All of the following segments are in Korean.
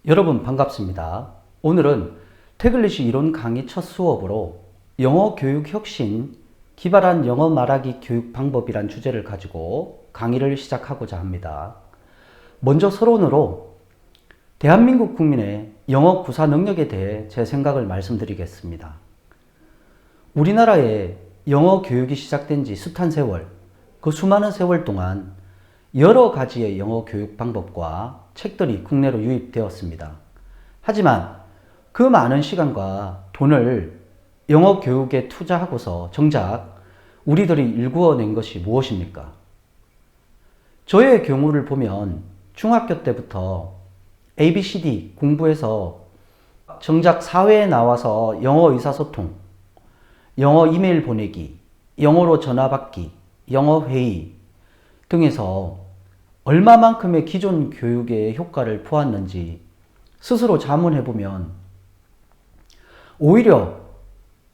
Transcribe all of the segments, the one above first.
여러분 반갑습니다. 오늘은 태글리시 이론 강의 첫 수업으로 영어 교육 혁신, 기발한 영어 말하기 교육 방법이란 주제를 가지고 강의를 시작하고자 합니다. 먼저 서론으로 대한민국 국민의 영어 구사 능력에 대해 제 생각을 말씀드리겠습니다. 우리나라에 영어 교육이 시작된 지 숱한 세월, 그 수많은 세월 동안 여러 가지의 영어 교육 방법과 책들이 국내로 유입되었습니다. 하지만 그 많은 시간과 돈을 영어 교육에 투자하고서 정작 우리들이 일구어낸 것이 무엇입니까? 저의 경우를 보면 중학교 때부터 ABCD 공부해서 정작 사회에 나와서 영어 의사소통, 영어 이메일 보내기, 영어로 전화 받기, 영어 회의 등에서 얼마만큼의 기존 교육의 효과를 보았는지 스스로 자문해보면 오히려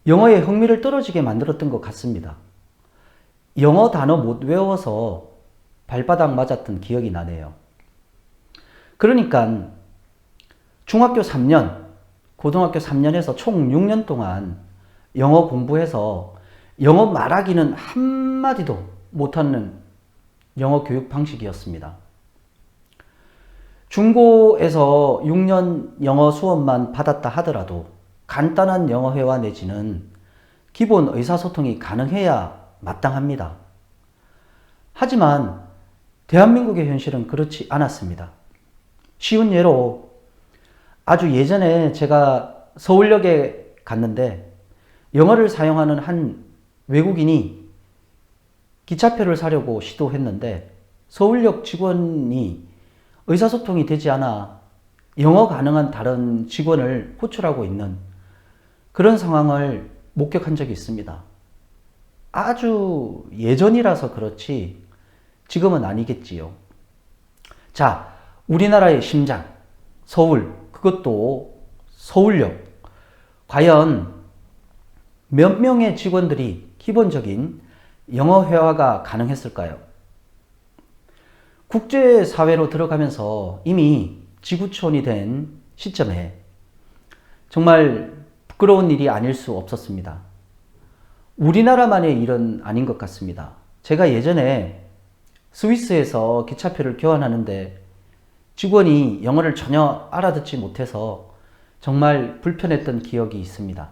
영어의 흥미를 떨어지게 만들었던 것 같습니다. 영어 단어 못 외워서 발바닥 맞았던 기억이 나네요. 그러니까 중학교 3년, 고등학교 3년에서 총 6년 동안 영어 공부해서 영어 말하기는 한마디도 못하는 영어 교육 방식이었습니다. 중고에서 6년 영어 수업만 받았다 하더라도 간단한 영어 회화 내지는 기본 의사소통이 가능해야 마땅합니다. 하지만 대한민국의 현실은 그렇지 않았습니다. 쉬운 예로 아주 예전에 제가 서울역에 갔는데 영어를 사용하는 한 외국인이 기차표를 사려고 시도했는데 서울역 직원이 의사소통이 되지 않아 영어 가능한 다른 직원을 호출하고 있는 그런 상황을 목격한 적이 있습니다. 아주 예전이라서 그렇지 지금은 아니겠지요. 자, 우리나라의 심장, 서울, 그것도 서울역. 과연 몇 명의 직원들이 기본적인 영어 회화가 가능했을까요? 국제사회로 들어가면서 이미 지구촌이 된 시점에 정말 부끄러운 일이 아닐 수 없었습니다. 우리나라만의 일은 아닌 것 같습니다. 제가 예전에 스위스에서 기차표를 교환하는데 직원이 영어를 전혀 알아듣지 못해서 정말 불편했던 기억이 있습니다.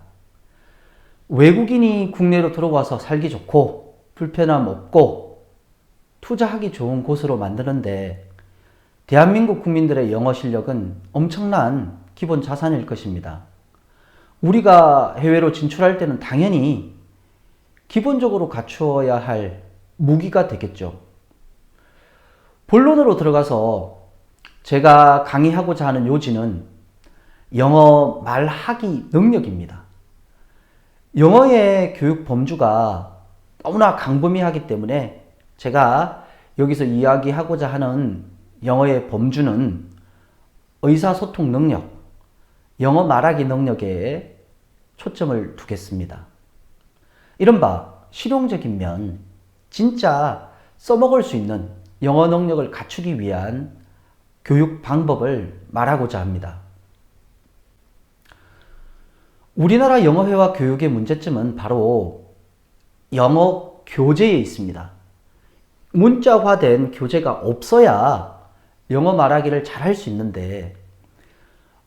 외국인이 국내로 들어와서 살기 좋고 불편함 없고 투자하기 좋은 곳으로 만드는데 대한민국 국민들의 영어 실력은 엄청난 기본 자산일 것입니다. 우리가 해외로 진출할 때는 당연히 기본적으로 갖추어야 할 무기가 되겠죠. 본론으로 들어가서 제가 강의하고자 하는 요지는 영어 말하기 능력입니다. 영어의 교육 범주가 너무나 광범위하기 때문에 제가 여기서 이야기하고자 하는 영어의 범주는 의사소통 능력, 영어 말하기 능력에 초점을 두겠습니다. 이른바 실용적인 면, 진짜 써먹을 수 있는 영어 능력을 갖추기 위한 교육 방법을 말하고자 합니다. 우리나라 영어회화 교육의 문제점은 바로 영어 교재에 있습니다. 문자화된 교재가 없어야 영어 말하기를 잘할 수 있는데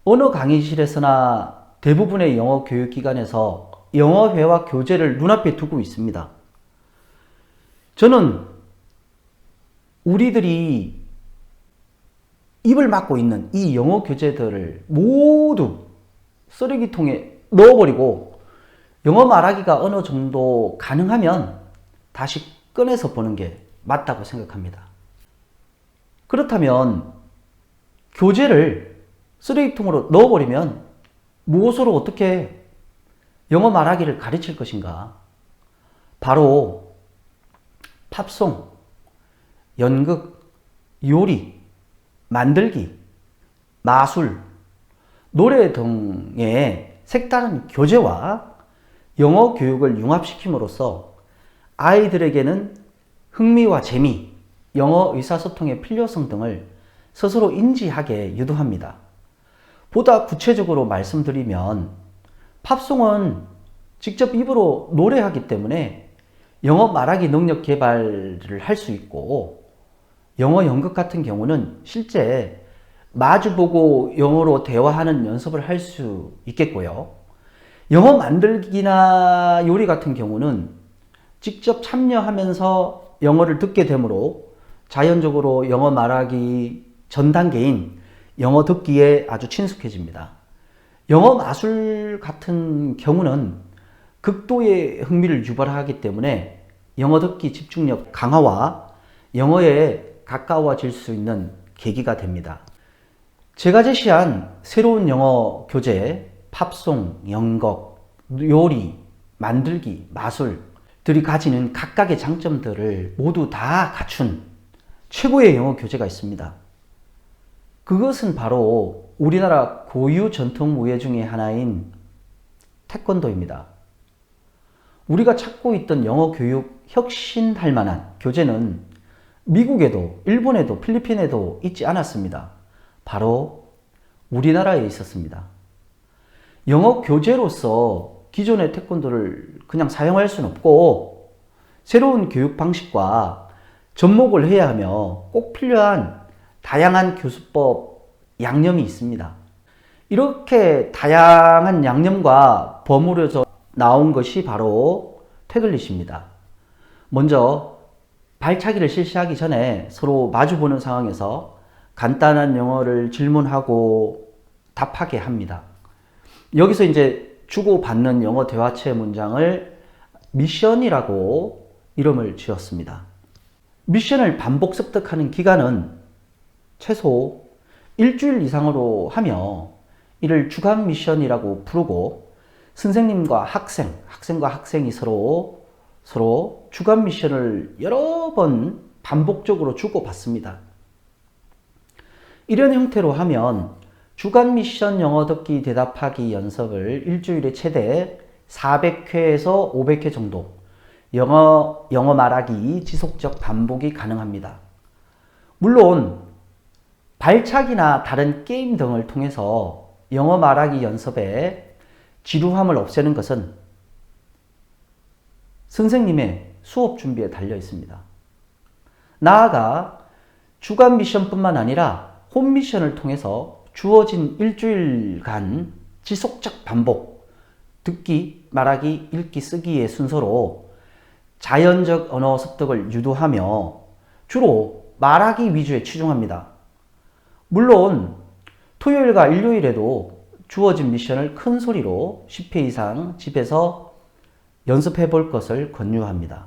어느 강의실에서나 대부분의 영어 교육기관에서 영어 회화 교재를 눈앞에 두고 있습니다. 저는 우리들이 입을 막고 있는 이 영어 교재들을 모두 쓰레기통에 넣어버리고 영어 말하기가 어느 정도 가능하면 다시 꺼내서 보는 게 맞다고 생각합니다. 그렇다면 교재를 쓰레기통으로 넣어버리면 무엇으로 어떻게 영어 말하기를 가르칠 것인가? 바로 팝송, 연극, 요리, 만들기, 마술, 노래 등의 색다른 교재와 영어 교육을 융합시킴으로써 아이들에게는 흥미와 재미, 영어 의사소통의 필요성 등을 스스로 인지하게 유도합니다. 보다 구체적으로 말씀드리면 팝송은 직접 입으로 노래하기 때문에 영어 말하기 능력 개발을 할 수 있고, 영어 연극 같은 경우는 실제 마주보고 영어로 대화하는 연습을 할 수 있겠고요. 영어 만들기나 요리 같은 경우는 직접 참여하면서 영어를 듣게 되므로 자연적으로 영어 말하기 전 단계인 영어 듣기에 아주 친숙해집니다. 영어 마술 같은 경우는 극도의 흥미를 유발하기 때문에 영어 듣기 집중력 강화와 영어에 가까워질 수 있는 계기가 됩니다. 제가 제시한 새로운 영어 교재, 팝송, 연극, 요리, 만들기, 마술들이 가지는 각각의 장점들을 모두 다 갖춘 최고의 영어 교재가 있습니다. 그것은 바로 우리나라 고유 전통 무예 중에 하나인 태권도입니다. 우리가 찾고 있던 영어 교육 혁신할 만한 교재는 미국에도, 일본에도, 필리핀에도 있지 않았습니다. 바로 우리나라에 있었습니다. 영어 교재로서 기존의 태권도를 그냥 사용할 수는 없고, 새로운 교육 방식과 접목을 해야 하며 꼭 필요한 다양한 교수법 양념이 있습니다. 이렇게 다양한 양념과 버무려져 나온 것이 바로 태글릿입니다. 먼저 발차기를 실시하기 전에 서로 마주보는 상황에서 간단한 영어를 질문하고 답하게 합니다. 여기서 이제 주고받는 영어 대화체 문장을 미션이라고 이름을 지었습니다. 미션을 반복 습득하는 기간은 최소 일주일 이상으로 하며 이를 주간 미션이라고 부르고, 선생님과 학생과 학생이 서로 주간 미션을 여러 번 반복적으로 주고받습니다. 이런 형태로 하면 주간 미션 영어 듣기 대답하기 연습을 일주일에 최대 400회에서 500회 정도 영어 말하기 지속적 반복이 가능합니다. 물론 발차기나 다른 게임 등을 통해서 영어 말하기 연습에 지루함을 없애는 것은 선생님의 수업 준비에 달려 있습니다. 나아가 주간 미션뿐만 아니라 홈 미션을 통해서 주어진 일주일간 지속적 반복, 듣기, 말하기, 읽기, 쓰기의 순서로 자연적 언어 습득을 유도하며 주로 말하기 위주에 치중합니다. 물론 토요일과 일요일에도 주어진 미션을 큰 소리로 10회 이상 집에서 연습해 볼 것을 권유합니다.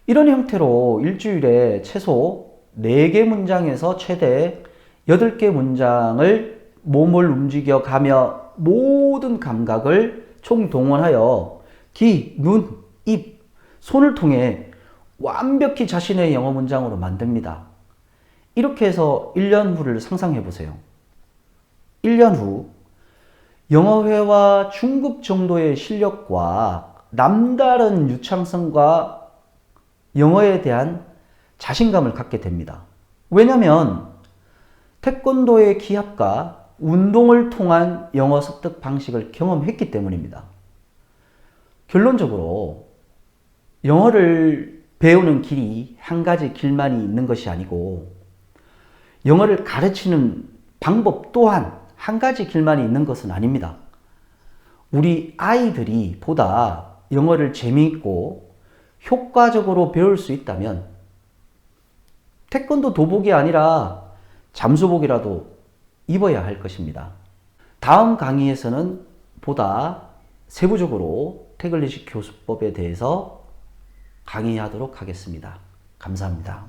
이런 형태로 일주일에 최소 4개 문장에서 최대 8개 문장을 몸을 움직여 가며 모든 감각을 총동원하여 귀, 눈, 입, 손을 통해 완벽히 자신의 영어 문장으로 만듭니다. 이렇게 해서 1년 후를 상상해 보세요. 1년 후 영어회화 중급 정도의 실력과 남다른 유창성과 영어에 대한 자신감을 갖게 됩니다. 왜냐하면 태권도의 기합과 운동을 통한 영어 습득 방식을 경험했기 때문입니다. 결론적으로 영어를 배우는 길이 한 가지 길만이 있는 것이 아니고, 영어를 가르치는 방법 또한 한 가지 길만이 있는 것은 아닙니다. 우리 아이들이 보다 영어를 재미있고 효과적으로 배울 수 있다면 태권도 도복이 아니라 잠수복이라도 입어야 할 것입니다. 다음 강의에서는 보다 세부적으로 태글릿 교수법에 대해서 강의하도록 하겠습니다. 감사합니다.